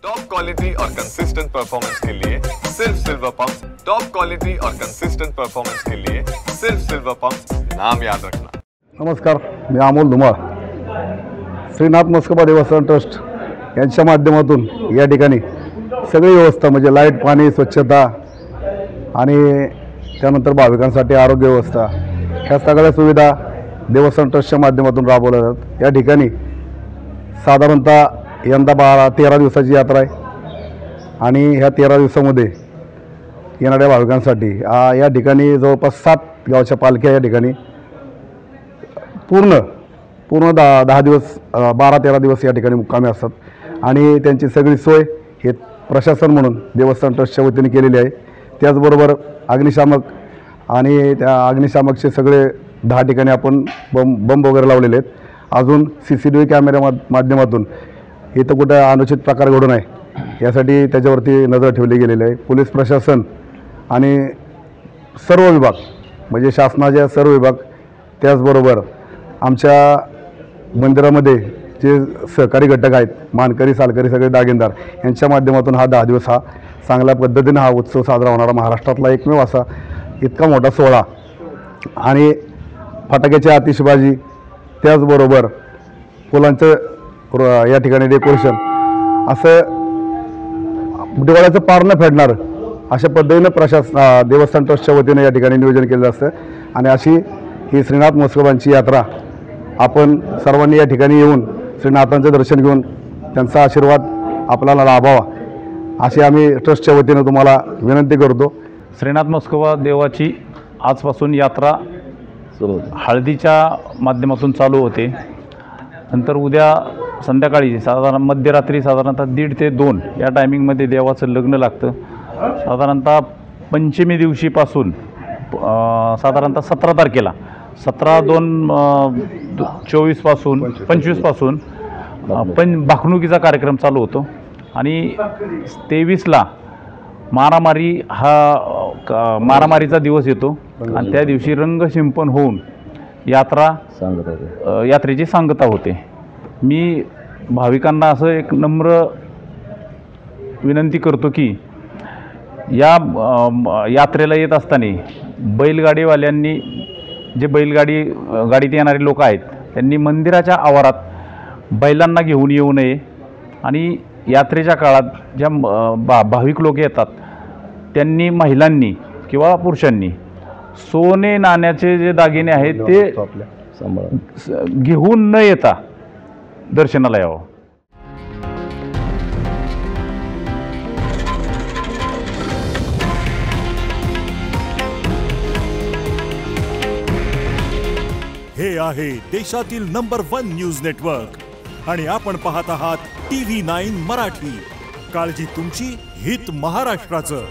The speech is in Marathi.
टॉप क्वालिटी और कंसिस्टेंट परफॉर्मेंस के लिए सिर्फ सिल्वर पंप्स। टॉप क्वालिटी और कंसिस्टेंट परफॉर्मेंस के लिए सिर्फ सिल्वर पंप्स, नाम याद रखना। नमस्कार, मी अमोल धुमाळ। श्रीनाथ म्हस्कोबा देवस्थान ट्रस्ट यांच्या माध्यमातून या ठिकाणी सगळी व्यवस्था म्हणजे लाईट, पाणी, स्वच्छता आणि त्यानंतर भाविकांसाठी आरोग्य व्यवस्था ह्या सगळ्या सुविधा देवस्थान ट्रस्टच्या माध्यमातून राबवल्या जातात। या ठिकाणी साधारणतः यंदा 13 दिवसाची यात्रा आहे आणि ह्या 13 दिवसामध्ये येणाऱ्या भाविकांसाठी या ठिकाणी जवळपास 7 गावच्या पालख्या या ठिकाणी पूर्ण 10 दिवस 12-13 दिवस या ठिकाणी मुक्कामी असतात आणि त्यांची सगळी सोय हे प्रशासन म्हणून देवस्थान ट्रस्टच्या वतीने केलेली आहे। त्याचबरोबर अग्निशामक आणि त्या अग्निशामकचे सगळे 10 ठिकाणी आपण बंब वगैरे लावलेले आहेत। अजून CCTV कॅमेऱ्या माध्यमातून इथं कुठं अनुचित प्रकार घडू नये यासाठी त्याच्यावरती नजर ठेवली गेलेली आहे। पोलीस प्रशासन आणि सर्व विभाग म्हणजे शासनाचे सर्व विभाग, त्याचबरोबर आमच्या मंदिरामध्ये जे सहकारी घटक आहेत, मानकरी, सालकरी, सगळे दागिनदार यांच्या माध्यमातून हा 10 दिवस हा चांगल्या पद्धतीने हा उत्सव साजरा होणारा महाराष्ट्रातला एकमेव असा इतका मोठा सोहळा आणि फटाक्याची आतिषबाजी, त्याचबरोबर फुलांचं या ठिकाणी डेकोरेशन असं दिवाळीचं पार न फेडणार अशा पद्धतीने देवस्थान ट्रस्टच्या वतीने या ठिकाणी नियोजन केलं असतं आणि अशी ही श्रीनाथ म्हस्कोबांची यात्रा आपण सर्वांनी या ठिकाणी येऊन श्रीनाथांचं दर्शन घेऊन त्यांचा आशीर्वाद आपल्याला लाभावा अशी आम्ही ट्रस्टच्या वतीने तुम्हाला विनंती करतो। श्रीनाथ म्हस्कोबा देवाची आजपासून यात्रा हळदीच्या माध्यमातून चालू होते। नंतर उद्या संध्याकाळी साधारण मध्यरात्री साधारणतः 1:30 ते 2 या टायमिंगमध्ये देवाचं लग्न लागतं। साधारणतः पंचमी दिवशीपासून साधारणतः 17 तारखेला 17/2/24 पासून 25 पासून भाकणुकीचा कार्यक्रम चालू होतो आणि 23ला मारामारीचा दिवस येतो आणि त्या दिवशी रंगशिंपन होऊन यात्रेची सांगता होते। मी भाविकांना असं एक नम्र विनंती करतो की या यात्रेला येत असताना बैलगाडीवाल्यांनी जे गाडीत येणारे लोक आहेत त्यांनी मंदिराच्या आवारात बैलांना घेऊन येऊ नये आणि यात्रेच्या काळात ज्या भाविक लोक येतात त्यांनी महिलांनी किंवा पुरुषांनी सोने नाण्याचे जे दागिने आहेत ते घेऊन न येता दर्शनाला यावं। हे आहे देशातील नंबर 1 न्यूज नेटवर्क आणि आपण पाहत आहात TV9 मराठी। काळजी तुमची, हित महाराष्ट्राचं।